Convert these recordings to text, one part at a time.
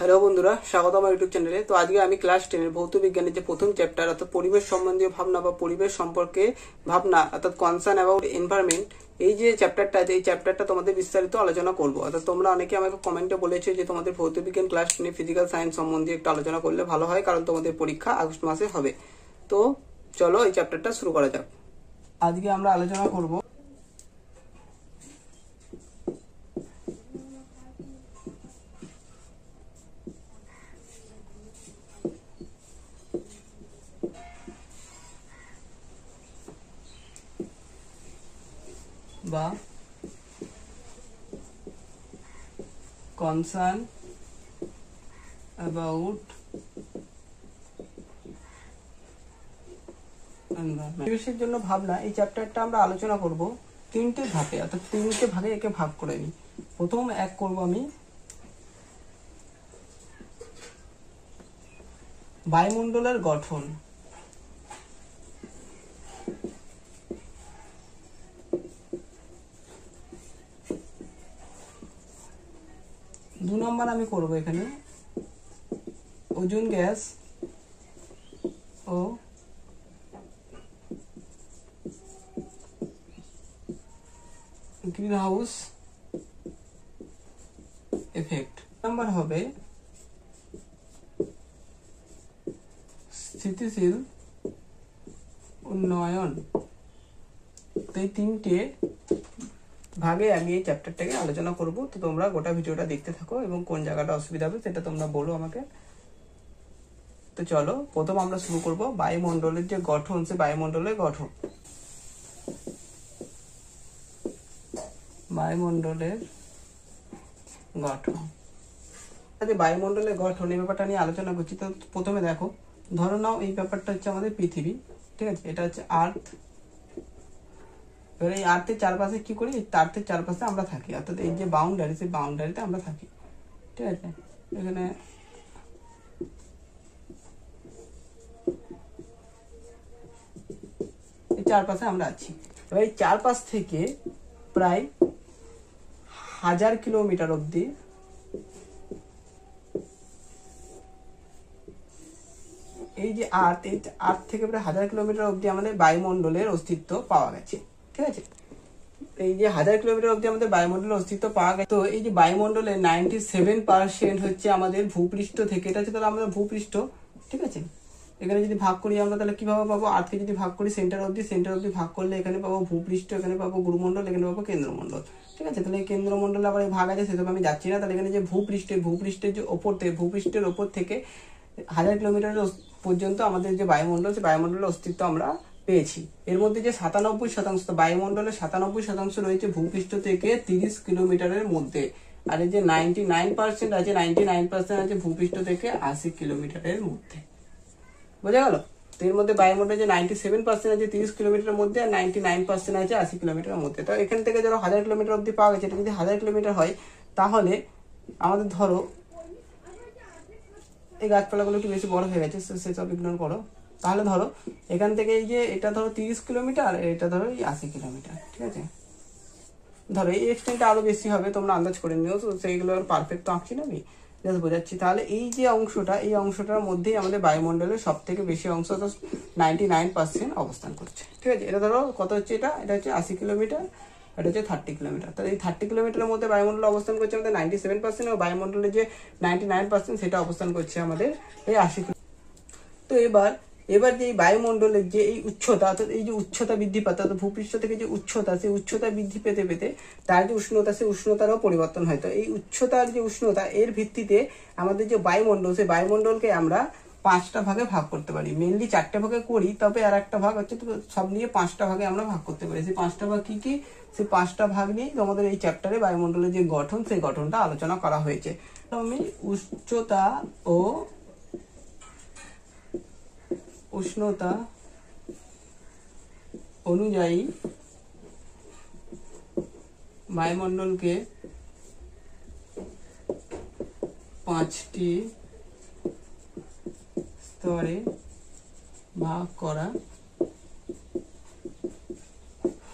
Hello বন্ধুরা, স্বাগত আমার ইউটিউব চ্যানেলে। তো আজকে আমি ক্লাস 10 ভৌত বিজ্ঞানের যে প্রথম চ্যাপ্টার অর্থাৎ পরিবেশ সম্বন্ধীয় ভাবনা বা পরিবেশ সম্পর্কে ভাবনা অর্থাৎ কনসার্ন অ্যাবাউট এনভায়রনমেন্ট, এই যে চ্যাপ্টারটা আছে এই চ্যাপ্টারটা তোমাদের বিস্তারিত আলোচনা করবো। অর্থাৎ তোমরা অনেকে আমাকে কমেন্টে বলেছো যে তোমাদের ভৌত বিজ্ঞান ক্লাস 10 ফিজিক্যাল সায়েন্স সম্বন্ধে একটু আলোচনা করলে ভালো হয়, কারণ তোমাদের পরীক্ষা আগস্ট মাসে হবে। তো চলো এই চ্যাপ্টারটা শুরু করা যাক। আজকে আমরা আলোচনা করব বা কনসার্ন অ্যাবাউট পরিবেশের জন্য ভাবনা। এই চ্যাপ্টারটা আমরা আলোচনা করব তিনটে ধাপে, অর্থাৎ তিনটে ভাগে একে ভাগ করে নিই। প্রথম এক করব আমি বায়ুমণ্ডলের গঠন, দু নম্বর আমি করব এখানে ওজোন গ্যাস ও গ্রিন হাউস এফেক্ট। নাম্বার হবে স্থিতিশীল উন্নয়ন। এই তিনটে ভাগে আমি এই চ্যাপ্টারটাকে আলোচনা করব। তো তোমরা গোটা ভিডিওটা দেখতে থাকো এবং কোন জায়গাটা অসুবিধা হবে সেটা তোমরা বলো আমাকে। তো চলো প্রথম আমরা শুরু করব বায়ুমণ্ডলের যে গঠন, সে বায়ুমণ্ডলের গঠন। বায়ুমণ্ডলের গঠন, বায়ুমণ্ডলের গঠন এই ব্যাপারটা নিয়ে আলোচনা করছি। তো প্রথমে দেখো, ধরো নাও এই ব্যাপারটা হচ্ছে আমাদের পৃথিবী, ঠিক আছে? এটা হচ্ছে আর্থ। এবার এই আর্থের চারপাশে কি করি? আর্থের চারপাশে আমরা থাকি, অর্থাৎ এই যে বাউন্ডারি, সেই বাউন্ডারিতে আমরা থাকি, ঠিক আছে? এখানে এই চারপাশে আমরা আছি। এবার এই চারপাশ থেকে প্রায় 1000 কিলোমিটার অব্দি এই যে আর্থ, এই আর্থ থেকে প্রায় 1000 কিলোমিটার অব্দি আমাদের বায়ুমণ্ডলের অস্তিত্ব পাওয়া গেছে, ঠিক আছে? এই যে 1000 কিলোমিটার অব্দি আমাদের বায়ুমণ্ডলের অস্তিত্ব পাওয়া গেছে। তো এই যে বায়ুমণ্ডলের 97% হচ্ছে আমাদের ভূপৃষ্ঠ থেকে, এটা হচ্ছে তাহলে আমাদের ভূপৃষ্ঠ, ঠিক আছে? এখানে যদি ভাগ করি আমরা তাহলে কিভাবে পাবো? আর্থকে যদি ভাগ করি সেন্টার অব্দি ভাগ করলে এখানে পাবো ভূপৃষ্ঠ, এখানে পাবো গুরুমণ্ডল, এখানে পাবো কেন্দ্রমণ্ডল, ঠিক আছে? তাহলে কেন্দ্রমণ্ডলে আবার ভাগ আছে, সেসব আমি যাচ্ছি না। তাহলে এখানে যে ভূপৃষ্ঠের যে ওপর থেকে, ভূপৃষ্ঠের ওপর থেকে 1000 কিলোমিটার পর্যন্ত আমাদের যে বায়ুমণ্ডল, সেই বায়ুমণ্ডলের অস্তিত্ব আমরা পেয়েছি। এর মধ্যে যে 97% বায়ুমণ্ডলের 97% রয়েছে ভূপৃষ্ঠ থেকে 30 কিলোমিটারের মধ্যে, আর এই যে 99% আছে, 99% আছে ভূপৃষ্ঠ থেকে 80 কিলোমিটারের মধ্যে। বোঝা গেল? তো এর মধ্যে বায়ুমণ্ডলে যে 97% আছে 30 কিলোমিটারের মধ্যে, আর 99% আছে 80 কিলোমিটারের মধ্যে। তো এখান থেকে ধরো 1000 কিলোমিটার অব্দি পাওয়া গেছে। এটা যদি 1000 কিলোমিটার হয়, তাহলে আমাদের ধরো এই গাছপালাগুলো একটু বেশি বড় হয়ে গেছে, সেসব ইগনোর করো। তাহলে ধরো এখান থেকে এই যে এটা ধরো 30 কিলোমিটার, এটা ধরো এই 80 কিলোমিটার, ঠিক আছে? ধরো এই এক্সটেন্টটা আরো বেশি হবে, তোমরা আন্দাজ করে নিও। তো সেইগুলো পারফেক্ট তো আঁকছি না আমি, জাস্ট বোঝাচ্ছি। তাহলে এই যে অংশটা, এই অংশটার মধ্যেই আমাদের বায়ুমণ্ডলের সব থেকে বেশি অংশ, 99% অবস্থান করছে, ঠিক আছে? এটা ধরো কত হচ্ছে? এটা হচ্ছে 80 কিলোমিটার, এটা হচ্ছে 30 কিলোমিটার। তাহলে এই 30 কিলোমিটারের মধ্যে বায়ুমণ্ডল অবস্থান করছে আমাদের 97%, এবং বায়ুমণ্ডলের যে 99% সেটা অবস্থান করছে আমাদের এই 80 কিলোমিটার। তো এবার যে এই বায়ুমণ্ডলের যে এই উচ্চতা, অর্থাৎ এই যে উচ্চতা বৃদ্ধি পাতে, অর্থাৎ ভূপৃষ্ঠ থেকে যে উচ্চতা, সেই উচ্চতা বৃদ্ধি পেতে পেতে তার যে উষ্ণতা, সেই উষ্ণতারও পরিবর্তন হয়। তো এই উচ্চতার যে উষ্ণতা, এর ভিত্তিতে আমাদের যে বায়ুমণ্ডল, সেই বায়ুমণ্ডলকে আমরা 5টা ভাগে ভাগ করতে পারি। মেনলি 4টে ভাগে করি, তবে আর একটা ভাগ হচ্ছে, সব নিয়ে 5টা ভাগে আমরা ভাগ করতে পারি। সেই 5টা ভাগ কি কি? সেই 5টা ভাগ নিয়ে আমাদের এই চ্যাপ্টারে বায়ুমণ্ডলের যে গঠন, সেই গঠনটা আলোচনা করা হয়েছে। তো আমি উচ্চতা ও উষ্ণতা অনুযায়ী বায়ুমণ্ডলকে 5টি স্তরে ভাগ করা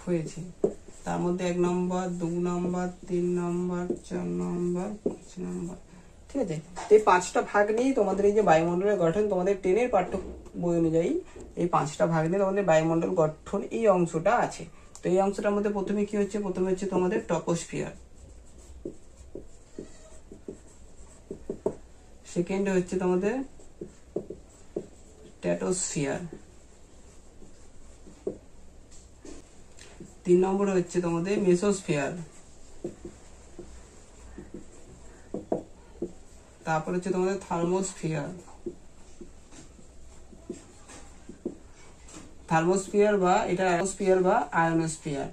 হয়েছে। তার মধ্যে 1 নম্বর, 2 নম্বর, 3 নম্বর, 4 নম্বর, 5 নম্বর, ঠিক আছে। তো এই 5টা ভাগ নিয়েই তোমাদের এই যে বায়ুমণ্ডলের গঠন, তোমাদের 10-এর পাঠ্য বই অনুযায়ী এই 5টা ভাগ নিয়ে তোমাদের বায়ুমণ্ডল গঠন এই অংশটা আছে। তো এই অংশটার মধ্যে প্রথমে কি হচ্ছে, প্রথমে হচ্ছে তোমাদের টপোস্ফিয়ার, সেকেন্ডে হচ্ছে তোমাদের স্ট্র্যাটোস্ফিয়ার, 3 নম্বরে হচ্ছে তোমাদের মেসোস্ফিয়ার, তারপর হচ্ছে তোমাদের থার্মোস্ফিয়ার, থার্মোস্ফিয়ার বা এটা অ্যাটমোস্ফিয়ার বা আয়নোস্ফিয়ার।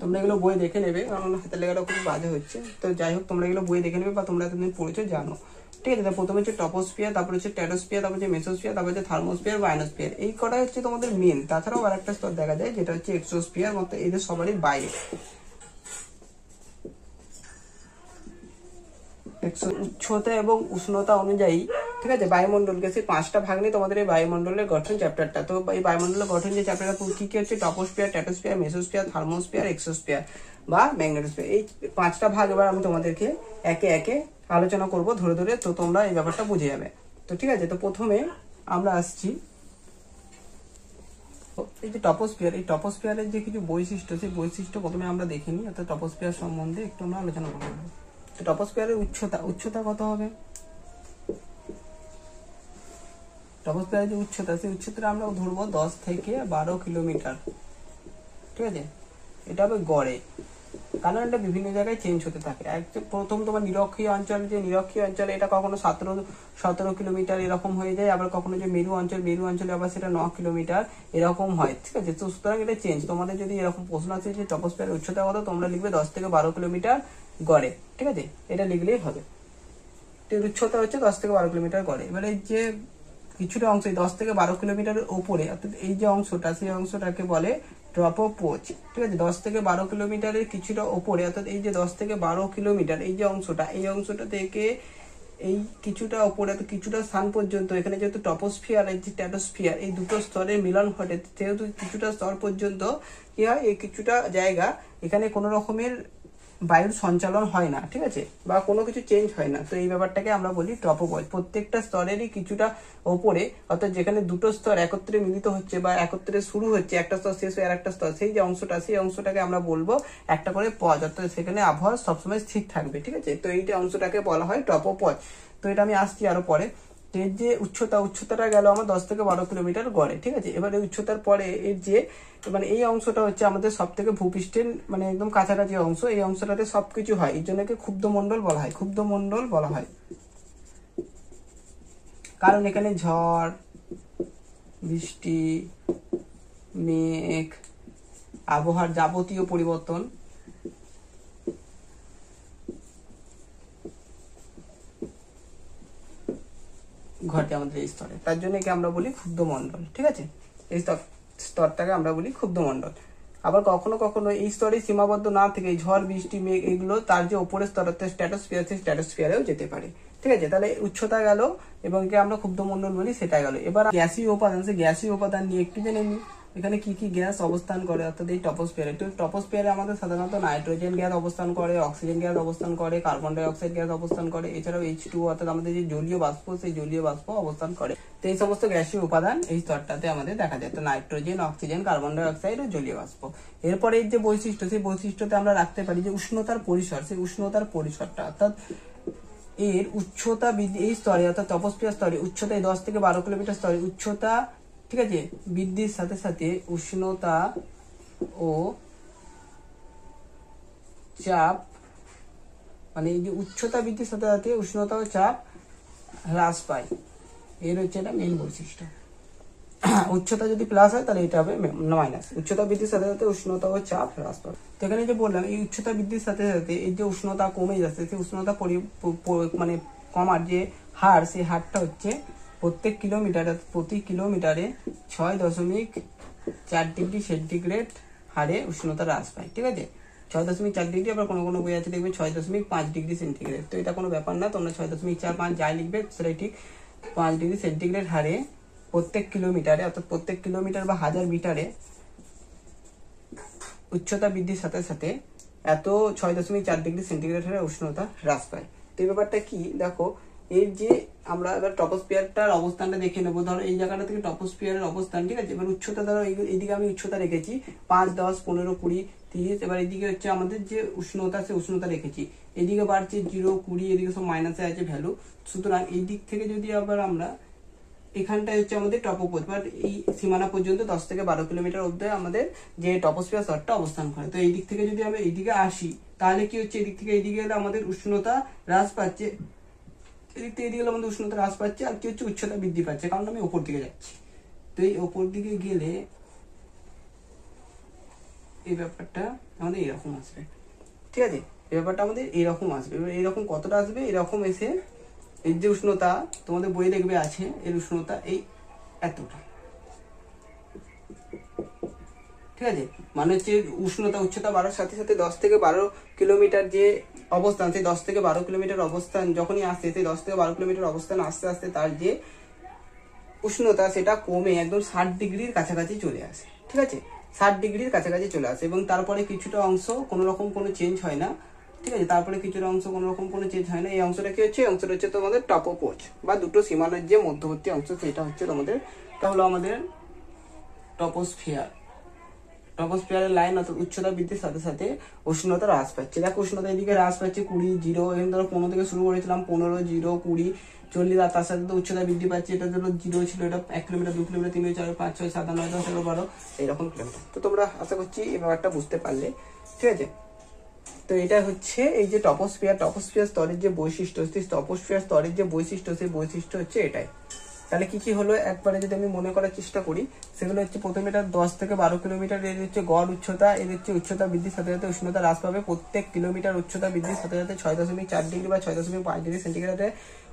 তোমরা এগুলো বই দেখে নেবে, কারণ হাতের লেখাটা খুব বাজে হচ্ছে। তো যাই হোক, তোমরা এগুলো বই দেখে নেবে বা তোমরা এতদিন পড়েছো জানো, ঠিক আছে। প্রথমে হচ্ছে টপোস্ফিয়ার, তারপর হচ্ছে স্ট্র্যাটোস্ফিয়ার, তারপর হচ্ছে মেসোস্ফিয়ার, তারপর হচ্ছে থার্মোস্ফিয়ার বা আয়নোস্ফিয়ার। এই কটাই হচ্ছে তোমাদের মেন। তাছাড়াও আরেকটা স্তর দেখা যায় যেটা হচ্ছে এক্সোস্ফিয়ার, মতো এদের সবারই বাইরে। উচ্চতা এবং উষ্ণতা অনুযায়ী, ঠিক আছে, বায়ুমণ্ডলকে সেই 5টা ভাগ নিয়ে তোমাদের এই বায়ুমণ্ডলের গঠন চ্যাপ্টারটা। তো এই বায়ুমণ্ডলের গঠন যে চ্যাপ্টারটা কি কি হচ্ছে, troposphere, stratosphere, mesosphere, thermosphere, exosphere বা ম্যাগনেটোস্ফিয়ার। এই 5টা ভাগ এবার আমি তোমাদেরকে একে একে আলোচনা করব ধরে ধরে, তো তোমরা এই ব্যাপারটা বুঝে যাবে। তো ঠিক আছে, তো প্রথমে আমরা আসছি এই যে টপোস্ফিয়ার। এই টপোস্ফিয়ারের যে কিছু বৈশিষ্ট্য, সেই বৈশিষ্ট্য প্রথমে আমরা দেখে নিই, অর্থাৎ টপোস্ফিয়ার সম্বন্ধে একটু আমরা আলোচনা করবো। তো টপোস্ফিয়ারের উচ্চতা কত হবে? টপোস্ফিয়ারের যে উচ্চতা, সেই উচ্চতা আমরা ধরবো 10 থেকে 12 কিলোমিটার, ঠিক আছে। এটা হবে গড়ে, কারণ এটা বিভিন্ন জায়গায় চেঞ্জ হতে থাকে। প্রথম তোমার নিরক্ষীয় অঞ্চল, যে নিরক্ষীয় অঞ্চলে এটা কখনো 17 কিলোমিটার এরকম হয়ে যায়, আবার কখনো যে মেরু অঞ্চলে আবার সেটা 9 কিলোমিটার এরকম হয়, ঠিক আছে। তো সুতরাং এটা চেঞ্জ। তোমাদের যদি এরকম প্রশ্ন আছে যে টপোস্ফিয়ারের উচ্চতা কত, তোমরা লিখবে 10 থেকে 12 কিলোমিটার গড়ে, ঠিক আছে, এটা লিখলেই হবে। এর উচ্চতা হচ্ছে 10 থেকে 12 কিলোমিটার গড়ে। এবারে যে কিছুটা অংশ 10 থেকে 12 কিলোমিটারের ওপরে, অর্থাৎ এই যে অংশটা, সেই অংশটাকে বলে ট্রপোপোজ, ঠিক আছে। 10 থেকে 12 কিলোমিটারের কিছুটা ওপরে, অর্থাৎ এই যে 10 থেকে 12 কিলোমিটার এই যে অংশটা, এই অংশটা থেকে এই কিছুটা ওপরে, কিছুটা স্থান পর্যন্ত, এখানে যেহেতু টপোস্ফিয়ার আর স্ট্র্যাটোস্ফিয়ার এই দুটো স্তরের মিলন ঘটে, যেহেতু কিছুটা স্তর পর্যন্ত কি হয়, এই কিছুটা জায়গা এখানে কোনো রকমের বায়ুর সঞ্চালন হয় না, ঠিক আছে, বা কোনো কিছু চেঞ্জ হয় না। তো এই ব্যাপারটাকে আমরা বলি ট্রপোপজ। প্রত্যেকটা স্তরেরই কিছুটা ওপরে, অর্থাৎ যেখানে দুটো স্তর একত্রে মিলিত হচ্ছে বা একত্রে শুরু হচ্ছে, একটা স্তর শেষ হয়ে আর একটা স্তর, সেই যে অংশটা, সেই অংশটাকে আমরা বলবো একটা করে পজ, অর্থাৎ সেখানে আবহাওয়া সবসময় স্থির থাকবে, ঠিক আছে। তো এইটা অংশটাকে বলা হয় ট্রপোপজ। তো এটা আমি আসছি আরো পরে। এর যে উচ্চতাটা গেল আমার 10 থেকে 12 কিলোমিটার গড়ে, ঠিক আছে। এবার এই উচ্চতার পরে এর যে মানে এই অংশটা হচ্ছে আমাদের সব থেকে ভূপৃষ্ঠের মানে একদম কাছাকাছি অংশ, এই অংশটাতে সবকিছু হয়, এই জন্য ক্ষুব্ধমণ্ডল বলা হয়, ক্ষুব্ধমণ্ডল বলা হয়। কারণ এখানে ঝড়, বৃষ্টি, মেঘ, আবহাওয়ার যাবতীয় পরিবর্তন ঘটে আমাদের এই স্তরে, তার জন্য একে আমরা বলি ক্ষুব্ধমণ্ডল, ঠিক আছে। এই স্তরটাকে আমরা বলি ক্ষুব্ধমণ্ডল। আবার কখনো কখনো এই স্তরে সীমাবদ্ধ না থেকে ঝড়, বৃষ্টি, মেঘ এগুলো তার যে উপরের স্তর, স্ট্র্যাটোস্ফিয়ার, সেই স্ট্র্যাটোস্ফিয়ারেও যেতে পারে, ঠিক আছে। তাহলে উচ্চতা গেল এবং একে আমরা ক্ষুব্ধমণ্ডল বলি, সেটা গেল। এবার গ্যাসীয় উপাদান, সেই গ্যাসীয় উপাদান নিয়ে একটু জেনে নিই। এখানে কি কি গ্যাস অবস্থান করে, অর্থাৎ এই টপোস্ফিয়ারে। তো টপোস্ফিয়ারে আমাদের সাধারণত নাইট্রোজেন গ্যাস অবস্থান করে, অক্সিজেন গ্যাস অবস্থান করে, কার্বন ডাই অক্সাইড গ্যাস অবস্থান করে, এছাড়াও H2 অর্থাৎ আমাদের যে জলীয় বাষ্প, সেই জলীয় বাষ্প অবস্থান করে। তো এই সমস্ত গ্যাসীয় উপাদান এই স্তরটাতে আমাদের দেখা যায়। তো nitrogen, oxygen, carbon die oxide ও জলীয় বাষ্প। এরপরে এই যে বৈশিষ্ট্য, সেই বৈশিষ্ট্যতে আমরা রাখতে পারি যে উষ্ণতার পরিসর, সেই উষ্ণতার পরিসরটা, অর্থাৎ এর উচ্চতা বৃদ্ধি এই স্তরে, অর্থাৎ টপোস্ফিয়ার স্তরে উচ্চতা 10 থেকে 12 কিলোমিটার স্তরে উচ্চতা, ঠিক আছে, বৃদ্ধির সাথে সাথে উষ্ণতা ও চাপ, মানে এই যে উচ্চতা বৃদ্ধির সাথে সাথে উষ্ণতা ও চাপ হ্রাস পায়, এর হচ্ছে এটা মেন বৈশিষ্ট্য। উচ্চতা যদি প্লাস হয় তাহলে এটা হবে মাইনাস। উচ্চতা বৃদ্ধির সাথে সাথে উষ্ণতা ও চাপ হ্রাস পাবে। তো এখানে যে বললাম, এই উচ্চতা বৃদ্ধির সাথে সাথে এই যে উষ্ণতা কমে যাচ্ছে, সেই উষ্ণতা মানে কমার যে হার, সেই হারটা হচ্ছে প্রতি কিলোমিটারে 6.4 ডিগ্রি সেন্টিগ্রেড হারে উষ্ণতা হ্রাস পায়, ঠিক আছে। 6.4 ডিগ্রি, আবার কোনো কোনো বই আছে দেখবে 6.5 ডিগ্রি সেন্টিগ্রেড। তো এটা কোনো ব্যাপার না, তোমরা 6.45 যাই লিখবে সেটাই ঠিক। 5 ডিগ্রি সেন্টিগ্রেড হারে প্রত্যেক কিলোমিটারে, অর্থাৎ প্রত্যেক কিলোমিটার বা 1000 মিটারে উচ্চতা বৃদ্ধির সাথে সাথে এত 6.4 ডিগ্রি সেন্টিগ্রেডের উষ্ণতা হ্রাস পায়। তো এই ব্যাপারটা কি দেখো, এই যে আমরা এবার টপোস্ফিয়ারটার অবস্থানটা দেখে নেবো। ধরো এই জায়গাটা থেকে টপোস্ফিয়ারের অবস্থান, ঠিক আছে। এবার উচ্চতা ধরো এইদিকে আমি উচ্চতা রেখেছি 5, 10, 15, 20, 30। এবার এইদিকে হচ্ছে আমাদের যে উষ্ণতা, সে উষ্ণতা রেখেছি। এদিকে বাড়ছে 0, 20, এদিকে সব মাইনাসে আছে ভ্যালু। সুতরাং এই দিক থেকে যদি আবার আমরা এখানটায় হচ্ছে আমাদের টপোপোজ, বাট এই সীমানা পর্যন্ত 10 থেকে 12 কিলোমিটার অব্দি আমাদের যে টপোস্ফিয়ার স্তরটা অবস্থান করে। তো এই দিক থেকে যদি আমি এইদিকে আসি, তাহলে কি হচ্ছে, এদিক থেকে এইদিকে এলে আমাদের উষ্ণতা হ্রাস পাচ্ছে, এদিক থেকে এদিকে আমাদের উষ্ণতা হ্রাস পাচ্ছে, আর কি হচ্ছে উচ্চতা বৃদ্ধি পাচ্ছে, কারণ আমি ওপর দিকে যাচ্ছি। তো এই ওপর দিকে গেলে এই ব্যাপারটা আমাদের এরকম আসবে, ঠিক আছে। এই ব্যাপারটা আমাদের এরকম আসবে। এরকম কতটা আসবে, এরকম এসে এই যে উষ্ণতা তোমাদের বই দেখবে আছে, এর উষ্ণতা এই এতটা, ঠিক আছে। মানে হচ্ছে উষ্ণতা উচ্চতা বাড়ার সাথে সাথে 10 থেকে 12 কিলোমিটার যে অবস্থান, সেই 10 থেকে 12 কিলোমিটার অবস্থান যখনই আসছে, সেই 10 থেকে 12 কিলোমিটার অবস্থান আস্তে আস্তে তার যে উষ্ণতা সেটা কমে একদম 60 ডিগ্রির কাছাকাছি চলে আসে, ঠিক আছে। 60 ডিগ্রির কাছাকাছি চলে আসে, এবং তারপরে কিছুটা অংশ কোনো রকম কোনো চেঞ্জ হয় না, ঠিক আছে। তারপরে কিছুটা অংশ কোনো রকম কোনো চেঞ্জ হয় না। এই অংশটা কি হচ্ছে, এই অংশটা হচ্ছে তোমাদের টপোপোজ বা দুটো সীমানার যে মধ্যবর্তী অংশ, সেটা হচ্ছে তোমাদের, এটা হলো আমাদের টপোস্ফিয়ার। টপোস্ফিয়ারের লাইন, অর্থাৎ উচ্চতা বৃদ্ধির সাথে সাথে উষ্ণতা হ্রাস পাচ্ছে। দেখো উষ্ণতা এদিকে হ্রাস পাচ্ছে 20, 0, এখানে ধরো 15 থেকে শুরু করেছিলাম, 15, 0, 20, 40, আর তার সাথে তো উচ্চতা বৃদ্ধি পাচ্ছে। এটা ধরো 0 ছিল, এটা 1 কিলোমিটার, 2 কিলোমিটার, 3, 4, 5, 6, 7, 8, 9, 10, 11, 12 এইরকম কিলোমিটার। তো তোমরা আশা করছি এই ব্যাপারটা বুঝতে পারলে, ঠিক আছে। তো এটা হচ্ছে এই যে টপোস্ফিয়ার স্তরের যে বৈশিষ্ট্য, সেই টপোস্ফিয়ার স্তরের যে বৈশিষ্ট্য, সেই বৈশিষ্ট্য হচ্ছে এটাই। তাহলে কি কি হলো একবারে যদি আমি মনে করার চেষ্টা করি, সেগুলো হচ্ছে প্রথমে এটা 10 থেকে 12 কিলোমিটার, এর হচ্ছে গড় উচ্চতা, এর হচ্ছে উচ্চতা বৃদ্ধির সাথে সাথে উষ্ণতা হ্রাস পাবে। প্রত্যেক কিলোমিটার উচ্চতা বৃদ্ধির সাথে সাথে 6.4 ডিগ্রি বা 6.5 ডিগ্রি সেন্টিগ্রেডে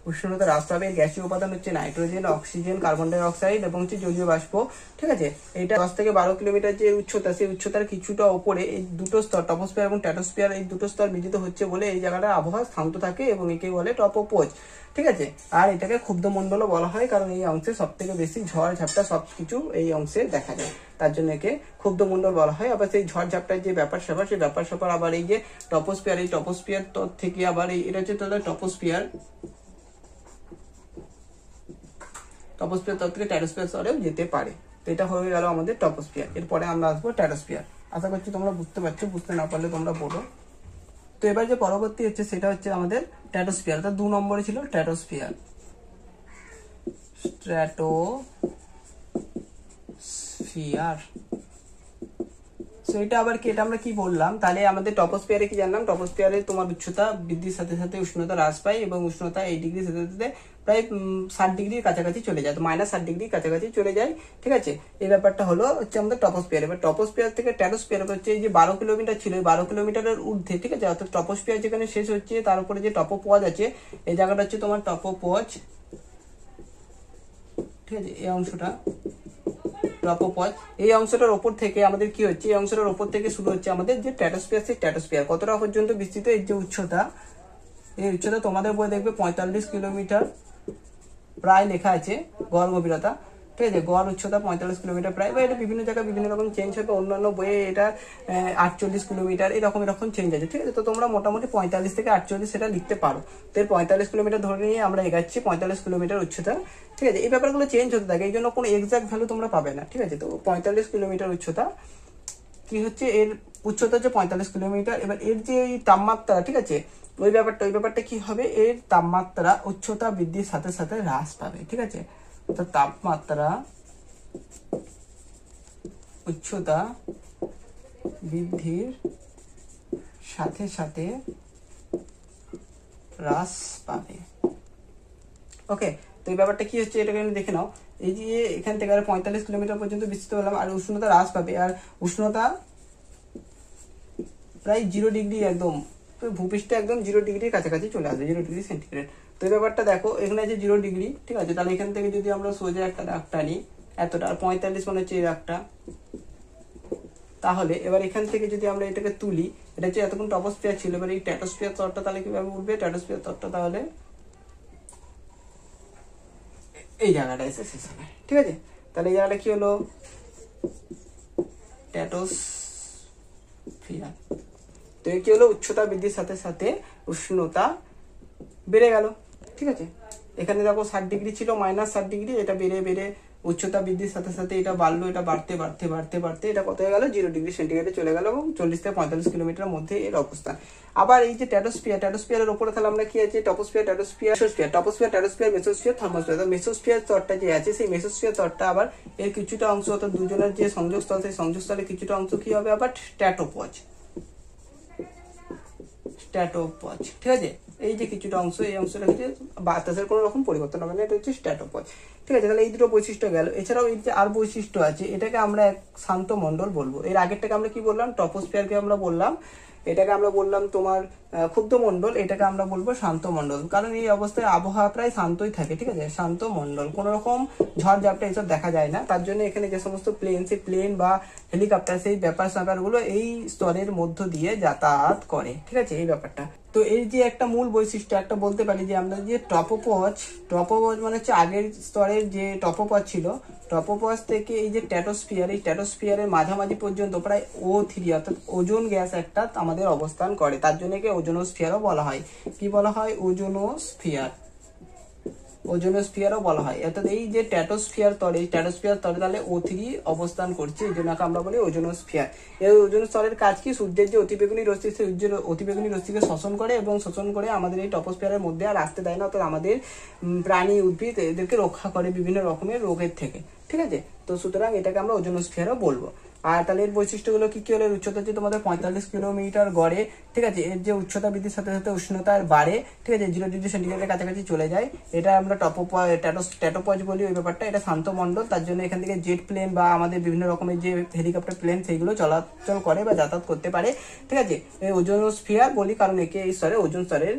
উষ্ণতা হ্রাস পাবে। এর গ্যাসীয় উপাদান হচ্ছে nitrogen, oxygen, carbon die oxide এবং হচ্ছে জলীয় বাষ্প, ঠিক আছে। এটা 10 থেকে 12 কিলোমিটার যে উচ্চতা, সেই উচ্চতার কিছুটা ওপরে এই দুটো স্তর, টপোস্ফিয়ার এবং স্ট্র্যাটোস্ফিয়ার, এই দুটো স্তর মিলিত হচ্ছে বলে এই জায়গাটা আবহাওয়া শান্ত থাকে, এবং একে বলে টপোপোজ, ঠিক আছে। আর এটাকে ক্ষুব্ধমণ্ডলও বলা হয়, কারণ এই অংশে সব থেকে বেশি ঝড় ঝাপটা সবকিছু এই অংশে দেখা যায়, তার জন্য একে ক্ষুব্ধমণ্ডল বলা হয়। আবার সেই ঝড় ঝাপটার যে ব্যাপার স্যাপার, সেই ব্যাপার স্যাপার আবার এই যে টপোস্ফিয়ার, এই টপোস্ফিয়ার থেকে আবার এটা হচ্ছে তাহলে টপোস্ফিয়ার থেকে স্ট্র্যাটোস্ফিয়ার স্তরেও যেতে পারে। তো এটা হয়ে গেল আমাদের টপোস্ফিয়ার। এরপরে আমরা আসবো স্ট্র্যাটোস্ফিয়ার। আশা করছি তোমরা বুঝতে পারছো, বুঝতে না পারলে তোমরা বলো। তো এবার যে পরবর্তী হচ্ছে সেটা হচ্ছে আমাদের স্ট্র্যাটোস্ফিয়ার, অর্থাৎ 2 নম্বরে ছিল স্ট্র্যাটোস্ফিয়ার। সো এটা আবার কি, এটা আমরা কি বললাম, তাহলে আমাদের টপোস্ফিয়ারে কি জানলাম, টপোস্ফিয়ারে তোমার উচ্চতা বৃদ্ধির সাথে সাথে উষ্ণতা হ্রাস পায়, এবং উষ্ণতা 8 ডিগ্রি সাথে সাথে প্রায় 60 ডিগ্রির কাছাকাছি চলে যায়, তো -60 ডিগ্রির কাছাকাছি চলে যায়, ঠিক আছে। এই ব্যাপারটা হলো হচ্ছে আমাদের টপোস্ফিয়ার। এবার টপোস্ফিয়ার থেকে স্ট্র্যাটোস্ফিয়ার হচ্ছে এই যে 12 কিলোমিটার ছিল, 12 কিলোমিটারের ঊর্ধ্বে, ঠিক আছে। অর্থাৎ টপোস্ফিয়ার যেখানে শেষ হচ্ছে, তার উপরে যে টপোপজ আছে, এই জায়গাটা হচ্ছে তোমার টপোপজ, ঠিক আছে। এই অংশটা টপোপজ, এই অংশটার উপর থেকে আমাদের কি হচ্ছে, এই অংশটার উপর থেকে শুরু হচ্ছে আমাদের যে স্ট্র্যাটোস্ফিয়ার, সেই স্ট্র্যাটোস্ফিয়ার কতটা পর্যন্ত বিস্তৃত, এর যে উচ্চতা, এই উচ্চতা তোমাদের বই দেখবে 45 কিলোমিটার প্রায় লেখা আছে গড় গভীরতা, ঠিক আছে। গড় উচ্চতা 45 কিলোমিটার প্রায়, বা এটা বিভিন্ন জায়গায় বিভিন্ন রকম চেঞ্জ হবে, অন্যান্য বইয়ে এটা 48 কিলোমিটার এরকম চেঞ্জ আছে, ঠিক আছে। তো তোমরা মোটামুটি 45 থেকে 48 সেটা লিখতে পারো। তো 45 কিলোমিটার ধরে নিয়ে আমরা এগাচ্ছি, 45 কিলোমিটার উচ্চতা, ঠিক আছে। এই ব্যাপারগুলো চেঞ্জ হতে থাকে, এই জন্য কোনো এক্সাক্ট ভ্যালু তোমরা পাবে না, ঠিক আছে। তো 45 কিলোমিটার উচ্চতা কি হচ্ছে, এর উচ্চতা হচ্ছে 45 কিলোমিটার। এবার এর যে এই তাপমাত্রা, ঠিক আছে, ওই ব্যাপারটা কি হবে, এর তাপমাত্রা উচ্চতা বৃদ্ধির সাথে সাথে হ্রাস পাবে, ঠিক আছে। তো তাপমাত্রা উচ্চতা বৃদ্ধির সাথে সাথে হ্রাস পাবে, ওকে। তো এই ব্যাপারটা কি হচ্ছে, এটাকে দেখে নাও। এই যে এখান থেকে 45 কিলোমিটার পর্যন্ত বিস্তৃত হলাম, আর উষ্ণতা হ্রাস পাবে, আর উষ্ণতা প্রায় 0 ডিগ্রি, একদম ভূপৃষ্ঠে একদম 0 ডিগ্রির কাছাকাছি চলে আসবে, 0 ডিগ্রি সেন্টিগ্রেড। তো এই ব্যাপারটা দেখো, এখানে আছে 0 ডিগ্রি, ঠিক আছে। তাহলে এখান থেকে যদি আমরা সোজা একটা দাগ টানি এতটা, আর 45 মানে হচ্ছে এই দাগটা, তাহলে এবার এখান থেকে যদি আমরা এটাকে তুলি, এটা হচ্ছে এতক্ষণ টপোস্ফিয়ার ছিল, এবার এই স্ট্র্যাটোস্ফিয়ার স্তরটা তাহলে কিভাবে উঠবে, স্ট্র্যাটোস্ফিয়ার স্তরটা তাহলে এই জায়গাটা এসে শেষ হবে, ঠিক আছে। তাহলে এই জায়গাটা কি হলো, স্ট্র্যাটোস্ফিয়ার, তো কি হলো, উচ্চতা বৃদ্ধির সাথে সাথে উষ্ণতা বেড়ে গেল। ঠিক আছে, এখানে দেখো 60 ডিগ্রি ছিল, -60 ডিগ্রি, এটা বেড়ে বেড়ে উচ্চতা বৃদ্ধির সাথে সাথে এটা বাড়লো, এটা বাড়তে বাড়তে বাড়তে বাড়তে এটা কত হয়ে গেল, 0 ডিগ্রি সেন্টিগ্রেডে চলে গেল এবং 40 থেকে 45 কিলোমিটার মধ্যে এর অবস্থান। আবার এই যে ট্র্যাটোস্ফিয়ারের উপরে তাহলে আমরা কি আছে, টপোস্ফিয়ার, ট্র্যাটোস্ফিয়ার, মেসোস্ফিয়ার, থার্মোস্ফিয়ার। তো মেসোস্ফিয়ার স্তরটা যে আছে, সেই মেসোস্ফিয়ার স্তরটা আবার এর কিছুটা অংশ, অর্থাৎ দুজনের যে সংযোগস্থল, সেই সংযোগস্থলের কিছুটা অংশ কি হবে আবার স্ট্র্যাটোপজ। ঠিক আছে, এই যে কিছুটা অংশ, এই অংশটা হচ্ছে বাতাসের কোনো রকম পরিবর্তন হবে না, এটা হচ্ছে স্ট্র্যাটোপজ। ঠিক আছে, তাহলে এই দুটো বৈশিষ্ট্য গেল। এছাড়াও এই যে আর বৈশিষ্ট্য আছে, এটাকে আমরা এক শান্ত মণ্ডল বলবো। এর আগেরটাকে আমরা কি বললাম, টপোস্ফিয়ারকে আমরা বললাম, এটাকে আমরা বললাম তোমার ক্ষুব্ধ মণ্ডল, এটাকে আমরা বলবো শান্ত মণ্ডল। কারণ এই অবস্থায় আবহাওয়া প্রায় শান্তই থাকে। ঠিক আছে, শান্ত মণ্ডল, কোন রকম ঝড় ঝাপটা এইসব দেখা যায় না। তার জন্য এখানে যে সমস্ত প্লেন, সেই প্লেন বা হেলিকপ্টার, সেই ব্যাপার স্যাপারগুলো এই স্তরের মধ্য দিয়ে যাতায়াত করে। ঠিক আছে, এই ব্যাপারটা। তো এই যে একটা মূল বৈশিষ্ট্য, একটা বলতে পারি যে আমরা যে টপোপজ মানে হচ্ছে আগের স্তরের যে টপোপজ ছিল, টপোপজ থেকে এই যে ট্র্যাটোস্ফিয়ার, এই ট্র্যাটোস্ফিয়ারের মাঝামাঝি পর্যন্ত প্রায় O3 অর্থাৎ ওজোন গ্যাস একটা আমাদের অবস্থান করে। তার জন্য একে ওজোনোস্ফিয়ারও বলা হয়। কি বলা হয়, ওজোনোস্ফিয়ারও বলা হয়। অর্থাৎ এই যে ট্র্যাটোস্ফিয়ার স্তরে, এই ট্র্যাটোস্ফিয়ার স্তরে তাহলে O3 অবস্থান করছে, এই জন্য আমরা বলি ওজোনোস্ফিয়ার। এই ওজোন স্তরের কাজ কি, সূর্যের যে অতিবেগুনি রশ্মি, সূর্যের অতিবেগুনি রশ্মিকে শোষণ করে এবং শোষণ করে আমাদের এই টপোস্ফিয়ারের মধ্যে আর আসতে দেয় না। অর্থাৎ আমাদের প্রাণী, উদ্ভিদ এদেরকে রক্ষা করে বিভিন্ন রকমের রোগের থেকে। ঠিক আছে, তো সুতরাং এটাকে আমরা ওজোনোস্ফিয়ারও বলবো। আর তাহলে এর বৈশিষ্ট্যগুলো কি কি হলো, উচ্চতা হচ্ছে তোমাদের 45 কিলোমিটার গড়ে। ঠিক আছে, এর যে উচ্চতা বৃদ্ধির সাথে সাথে উষ্ণতা বাড়ে। ঠিক আছে, 0 ডিগ্রি সেন্টিগ্রেডের কাছাকাছি চলে যায়। এটা আমরা ট্র্যাটোপজ বলি ওই ব্যাপারটা। এটা শান্ত মণ্ডল, তার জন্য এখান থেকে জেট প্লেন বা আমাদের বিভিন্ন রকমের যে হেলিকপ্টার প্লেন, সেইগুলো চলাচল করে বা যাতায়াত করতে পারে। ঠিক আছে, এই ওজোনোস্ফিয়ার বলি কারণ একে এই স্তরে ওজোন স্তরের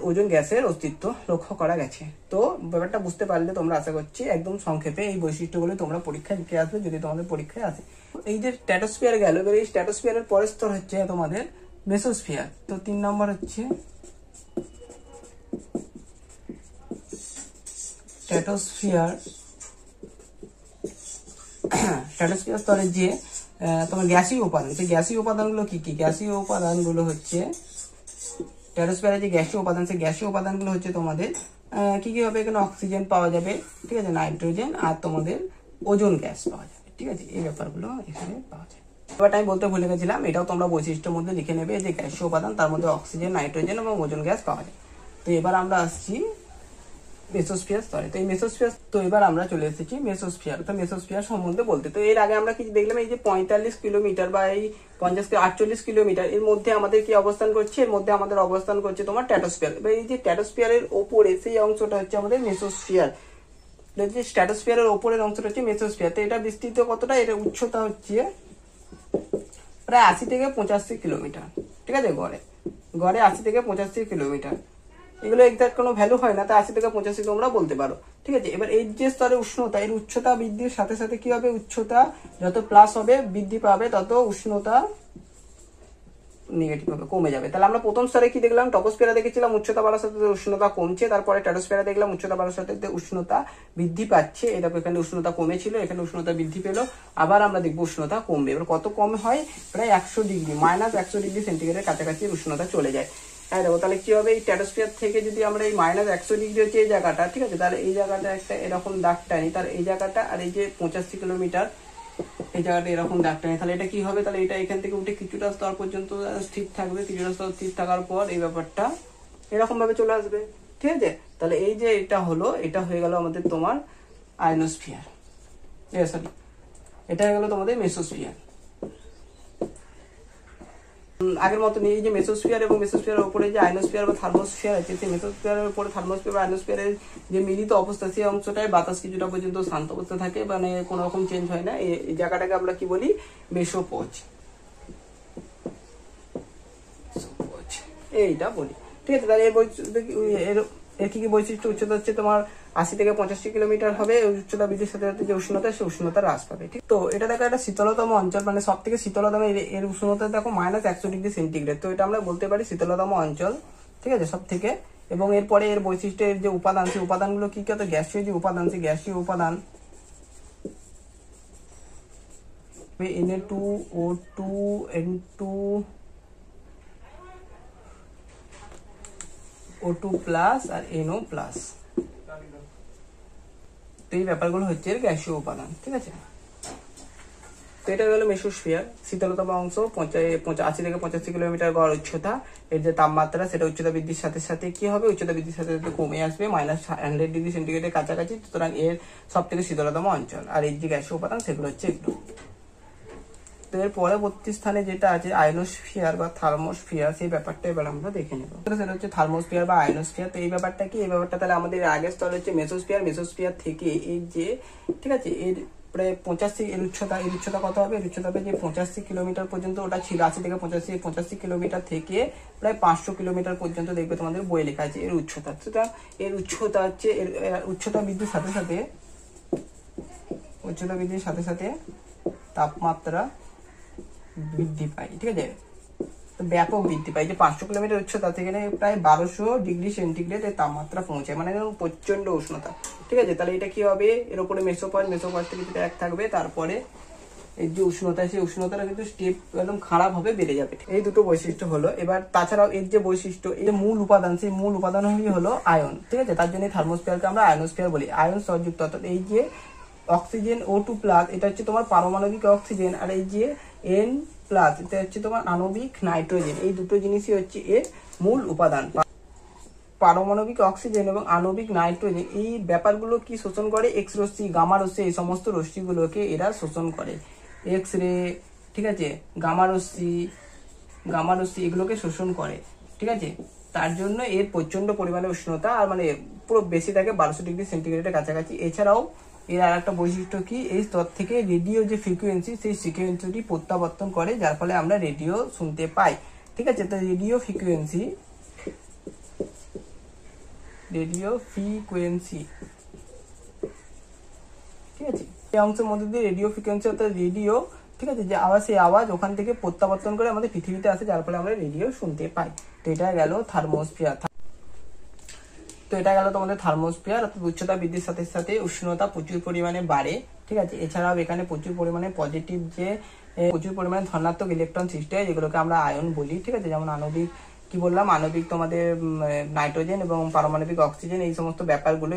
ওজোন গ্যাসের অস্তিত্ব লক্ষ্য করা গেছে। তো ব্যাপারটা বুঝতে পারলে তোমরা, আশা করছি একদম সংক্ষেপে এই বৈশিষ্ট্যগুলো তোমরা পরীক্ষায় লিখে আসবে যদি তোমাদের পরীক্ষায় আসে। এই যে স্ট্র্যাটোস্ফিয়ার গেল, এবার এই স্ট্র্যাটোস্ফিয়ারের পরের স্তর হচ্ছে তোমাদের মেসোস্ফিয়ার। তো 3 নম্বর হচ্ছে স্ট্র্যাটোস্ফিয়ার স্তরের যে তোমার গ্যাসীয় উপাদান, সেই গ্যাসীয় উপাদানগুলো কি কি, গ্যাসীয় উপাদানগুলো হচ্ছে ট্র্যাটোস্ফিয়ারের যে গ্যাসীয় উপাদান, সেই গ্যাসীয় উপাদানগুলো হচ্ছে তোমাদের কি কি হবে, এখানে অক্সিজেন পাওয়া যাবে। ঠিক আছে, নাইট্রোজেন আর তোমাদের ওজোন গ্যাস পাওয়া যাবে। ঠিক আছে, এই ব্যাপারগুলো এখানে পাওয়া যায়। এবার আমি বলতে ভুলে গেছিলাম, এটাও তোমরা বৈশিষ্ট্যের মধ্যে লিখে নেবে যে গ্যাসীয় উপাদান, তার মধ্যে অক্সিজেন, নাইট্রোজেন এবং ওজোন গ্যাস পাওয়া যায়। তো এবার আমরা আসছি মেসোস্ফিয়ার স্তরে। তো এই মেসোস্ফিয়ার, তো এবার আমরা চলে এসেছি মেসোস্ফিয়ার। তো মেসোস্ফিয়ার সম্বন্ধে বলতে, তো এর আগে আমরা কি দেখলাম, এই যে 45 কিলোমিটার বা এই 48 কিলোমিটার এর মধ্যে আমাদের কি অবস্থান করছে, এর মধ্যে আমাদের অবস্থান করছে তোমার ট্র্যাটোস্ফিয়ার। এবার এই যে ট্র্যাটোস্ফিয়ারের ওপরে সেই অংশটা হচ্ছে আমাদের মেসোস্ফিয়ার। স্ট্র্যাটোস্ফিয়ারের ওপরের অংশটা হচ্ছে মেসোস্ফিয়ার। তো এটা বিস্তৃত কতটা, এটা উচ্চতা হচ্ছে প্রায় 80 থেকে 85 কিলোমিটার। ঠিক আছে, গড়ে 80 থেকে 85 কিলোমিটার। এগুলো এক্সাক্ট কোনো ভ্যালু হয় না, তাই 80 থেকে 85 তোমরা বলতে পারো। ঠিক আছে, এবার এই যে স্তরে উষ্ণতা, এর উচ্চতা বৃদ্ধির সাথে সাথে কি হবে, উচ্চতা যত প্লাস হবে, বৃদ্ধি পাবে, তত উষ্ণতা নেগেটিভ হবে, কমে যাবে। তাহলে আমরা প্রথম স্তরে কি দেখলাম, টপোস্ফিয়ারে দেখেছিলাম উচ্চতা বাড়ার সাথে উষ্ণতা কমছে। তারপরে ট্র্যাটোস্ফিয়ারে দেখলাম উচ্চতা বাড়ার সাথে উষ্ণতা বৃদ্ধি পাচ্ছে। এই দেখো, এখানে উষ্ণতা কমেছিল, এখানে উষ্ণতা বৃদ্ধি পেলো। আবার আমরা দেখবো উষ্ণতা কমবে। এবার কত কম হয়, প্রায় 100 ডিগ্রি, -100 ডিগ্রি সেন্টিগ্রেডের কাছাকাছি উষ্ণতা চলে যায়। হ্যাঁ দেখো, তাহলে কি হবে, এই ট্র্যাটোস্ফিয়ার থেকে যদি আমরা এই -100 ডিগ্রি হচ্ছে এই জায়গাটা, ঠিক আছে, তাহলে এই জায়গাটা একটা এরকম দাগ টানি, তার এই জায়গাটা আর এই যে 85 কিলোমিটার এই জায়গাটা এরকম দাগ টানি, তাহলে এটা কি হবে, তাহলে এটা এখান থেকে উঠে কিছুটা স্তর পর্যন্ত স্থির থাকবে। কিছুটা স্তর স্থির থাকার পর এই ব্যাপারটা এরকম ভাবে চলে আসবে। ঠিক আছে, তাহলে এই যে এটা হলো, এটা হয়ে গেল আমাদের তোমার আয়নোস্ফিয়ার, সরি, এটা হয়ে গেল তোমাদের মেসোস্ফিয়ার। আগের মতন এই যে মেসোস্ফিয়ার এবং মেসোস্ফিয়ারের উপরে যে আয়নোস্ফিয়ার বা থার্মোস্ফিয়ার আছে, সেই মেসোস্ফিয়ারের উপরে থার্মোস্ফিয়ার বা আয়নোস্ফিয়ারের যে মিলিত অবস্থা, সেই অংশটায় বাতাস কিছুটা পর্যন্ত শান্ত অবস্থা থাকে, মানে কোনো রকম চেঞ্জ হয় না। এই জায়গাটাকে আমরা কি বলি, মেসোপজ, এইটা বলি। ঠিক আছে, তাহলে এর কি কি বৈশিষ্ট্য, উচ্চতা হচ্ছে তোমার 80 থেকে 85 কিলোমিটার হবে। উচ্চতা বৃদ্ধির সাথে সাথে যে উষ্ণতা, সেই উষ্ণতা হ্রাস পাবে। ঠিক, তো এটা দেখো একটা শীতলতম অঞ্চল, মানে সব থেকে শীতলতম, এর উষ্ণতা দেখো -100 ডিগ্রি সেন্টিগ্রেড। তো এটা আমরা বলতে পারি শীতলতম অঞ্চল। ঠিক আছে, সব থেকে। এবং এরপরে এর বৈশিষ্ট্যের যে উপাদান, সেই উপাদানগুলো কি কি, তো গ্যাসীয় যে উপাদান, সেই গ্যাসীয় উপাদান Na2O2 N2 O2 প্লাস আর NO প্লাস। তো এই ব্যাপারগুলো হচ্ছে এর গ্যাসীয় উপাদান, ঠিক আছে। তো এটা হলো মেসোস্ফিয়ার, শীতলতম অংশ 80 থেকে 85 কিলোমিটার গড় উচ্চতা। এর যে তাপমাত্রা সেটা উচ্চতা বৃদ্ধির সাথে সাথে কি হবে, উচ্চতা বৃদ্ধির সাথে সাথে কমে আসবে -100 ডিগ্রি সেন্টিগ্রেডের কাছাকাছি। সুতরাং এর সব থেকে শীতলতম অঞ্চল। আর এর যে গ্যাসীয় উপাদান সেগুলো হচ্ছে এগুলো। তো এর পরবর্তী স্থানে যেটা আছে আয়নোস্ফিয়ার বা থার্মোস্ফিয়ার, সেই ব্যাপারটা এবার আমরা দেখে নেব। সেটা হচ্ছে থার্মোস্ফিয়ার বা আয়নোস্ফিয়ার। তো এই ব্যাপারটা কি, এই ব্যাপারটা তাহলে আমাদের আগের স্তর হচ্ছে মেসোস্ফিয়ার। মেসোস্ফিয়ার থেকে এই যে, ঠিক আছে, এর প্রায় 85 এর উচ্চতা কত হবে, এর উচ্চতা হবে যে 85 কিলোমিটার পর্যন্ত ওটা ছিল। 80 থেকে 85 কিলোমিটার থেকে প্রায় 500 কিলোমিটার পর্যন্ত দেখবে তোমাদের বই লেখা আছে এর উচ্চতা। সুতরাং এর উচ্চতা হচ্ছে, এর উচ্চতা বৃদ্ধির সাথে সাথে তাপমাত্রা বৃদ্ধি পায়, ঠিক আছে, ব্যাপক বৃদ্ধি পায়। যে 500 কিলোমিটার উচ্চতা থেকে প্রায় 1200 ডিগ্রি সেন্টিগ্রেড এর তাপমাত্রা পৌঁছায়, মানে প্রচন্ড উষ্ণতা, ঠিক আছে। তাহলে এটা কি হবে, এর উপরে মেসোপয়েন্ট থেকে যেটা 1 থাকবে, তারপরে এই যে উষ্ণতা, সেই উষ্ণতাটা কিন্তু স্টেপ একদম খারাপ হবে, বেড়ে যাবে। এই দুটো বৈশিষ্ট্য হলো। এবার তাছাড়াও এর যে বৈশিষ্ট্য, এই যে মূল উপাদান, সেই মূল উপাদান হলো আয়ন, ঠিক আছে। তার জন্য থার্মোস্ফিয়ারকে আমরা আয়নোস্ফিয়ার বলি। আয়ন স্তরযুক্ত, অর্থাৎ এই যে অক্সিজেন O2 প্লাস, এটা হচ্ছে তোমার পারমাণবিক অক্সিজেন, আর এই যে N প্লাস, এটা হচ্ছে তোমার আণবিক নাইট্রোজেন। এই দুটো জিনিসই হচ্ছে এর মূল উপাদান। পারমাণবিক অক্সিজেন এবং আণবিক নাইট্রোজেন, এই ব্যাপারগুলো কি শোষণ করে, এক্স রশ্মি, গামা রশ্মি, এই সমস্ত রশ্মিগুলোকে এরা শোষণ করে। এক্স রে, ঠিক আছে, গামা রশ্মি এগুলোকে শোষণ করে, ঠিক আছে। তার জন্য এর প্রচন্ড পরিমাণে উষ্ণতা, আর মানে পুরো বেশি থাকে 1200 ডিগ্রি সেন্টিগ্রেডের কাছাকাছি। এছাড়াও এর আর একটা বৈশিষ্ট্য কি, এই স্তর থেকে রেডিও যে ফ্রিকোয়েন্সি, সেই ফ্রিকোয়েন্সিটি প্রত্যাবর্তন করে, যার ফলে আমরা রেডিও শুনতে পাই, ঠিক আছে। তো রেডিও ফ্রিকোয়েন্সি, ঠিক আছে, এই অংশের মধ্যে দিয়ে রেডিও ফ্রিকোয়েন্সি, অর্থাৎ রেডিও, ঠিক আছে, যে আওয়াজ, সেই আওয়াজ ওখান থেকে প্রত্যাবর্তন করে আমাদের পৃথিবীতে আসে, যার ফলে আমরা রেডিও শুনতে পাই। তো এটা গেল থার্মোস্ফিয়ার। তো এটা গেল তোমাদের থার্মোস্ফিয়ার, অর্থাৎ উচ্চতা বৃদ্ধির সাথে সাথে উষ্ণতা প্রচুর পরিমাণে বাড়ে, ঠিক আছে। এছাড়াও এখানে প্রচুর পরিমাণে ধনাত্মক ইলেকট্রন সৃষ্টি হয়, যেগুলোকে আমরা আয়ন বলি, ঠিক আছে। যেমন আণবিক তোমাদের নাইট্রোজেন এবং পারমাণবিক অক্সিজেন, এই সমস্ত ব্যাপারগুলো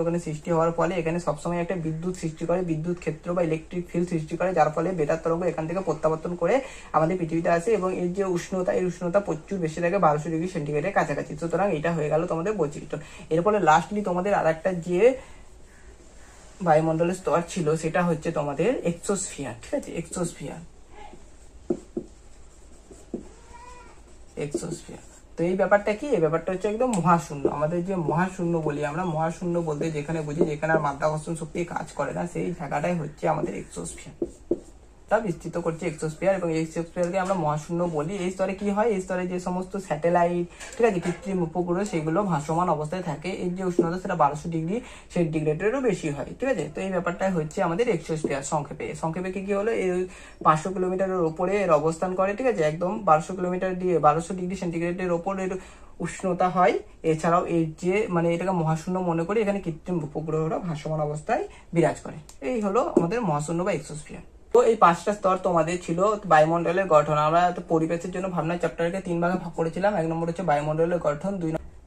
এখানে সৃষ্টি হওয়ার ফলে এখানে সবসময় একটা বিদ্যুৎ সৃষ্টি করে, বিদ্যুৎ ক্ষেত্র বা ইলেকট্রিক ফিল্ড সৃষ্টি করে, যার ফলে বেতার তরঙ্গ এখান থেকে প্রত্যাবর্তন করে আমাদের পৃথিবীতে আসে। এবং এর যে উষ্ণতা, এই উষ্ণতা প্রচুর বেশি থাকে, 1200 ডিগ্রি সেন্টিগ্রেডের কাছাকাছি। সুতরাং এটা হয়ে গেল তোমাদের বৈশিষ্ট্য। এরপরে লাস্টলি তোমাদের আর একটা যে বায়ুমণ্ডলের স্তর ছিল, সেটা হচ্ছে তোমাদের এক্সোস্ফিয়ার, ঠিক আছে। এক্সোস্ফিয়ার। তো এই ব্যাপারটা কি, এই ব্যাপারটা হচ্ছে একদম মহাশূন্য। আমাদের যে মহাশূন্য বলি আমরা, মহাশূন্য বলতে যেখানে বুঝি যেখানে আর মাধ্যাকর্ষণ শক্তি কাজ করে না, সেই জায়গাটাই হচ্ছে আমাদের এক্সোস্ফিয়ার। তা বিস্তৃত করছে এক্সোস্ফিয়ার, এবং এক্সোস্ফিয়ারকে আমরা মহাশূন্য বলি। এই স্তরে কি হয়, এই স্তরে যে সমস্ত স্যাটেলাইট, ঠিক আছে, কৃত্রিম উপগ্রহ, সেগুলো ভাসমান অবস্থায় থাকে। এর যে উষ্ণতা, সেটা 1200 ডিগ্রি সেন্টিগ্রেডেরও বেশি হয়, ঠিক আছে। তো এই ব্যাপারটাই হচ্ছে আমাদের এক্সোস্ফিয়ার। সংক্ষেপে কি হলো, এই 500 কিলোমিটারের ওপরে এর অবস্থান করে, ঠিক আছে, একদম 1200 ডিগ্রি সেন্টিগ্রেডের ওপর এর উষ্ণতা হয়। এছাড়াও এর যে এটাকে মহাশূন্য মনে করি, এখানে কৃত্রিম উপগ্রহরা ভাসমান অবস্থায় বিরাজ করে। এই হলো আমাদের মহাশূন্য বা এক্সোস্ফিয়ার। তো এই 5টা স্তর তোমাদের ছিল বায়ুমণ্ডলের গঠন। আমরা পরিবেশের জন্য ভাবনা চ্যাপ্টারকে 3 ভাগে ভাগ করেছিলাম। 1 নম্বর হচ্ছে বায়ুমণ্ডলের গঠন,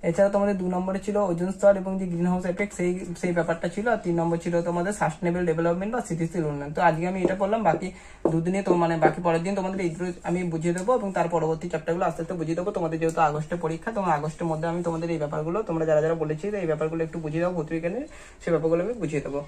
এছাড়া তোমাদের 2 নম্বরে ছিল ওজোন স্তর এবং যে গ্রিন হাউস এফেক্ট, সেই ব্যাপারটা ছিল। আর 3 নম্বর ছিল তোমাদের সাস্টেনেবল ডেভেলপমেন্ট বা স্থিতিশীল উন্নয়ন। তো আজকে আমি এটা বললাম, বাকি দুদিনে বাকি পরের দিন তোমাদের এইগুলো আমি বুঝিয়ে দেবো, এবং তার পরবর্তী চ্যাপ্টারগুলো আস্তে আস্তে বুঝিয়ে দেবো। তোমাদের যেহেতু আগস্টে পরীক্ষা, তোমার আগস্টের মধ্যে আমি তোমাদের এই ব্যাপারগুলো, তোমরা যারা বলেছি এই ব্যাপারগুলো একটু বুঝিয়ে দেবো, ভৌতবিজ্ঞানের সেই ব্যাপারগুলো আমি বুঝিয়ে দেবো।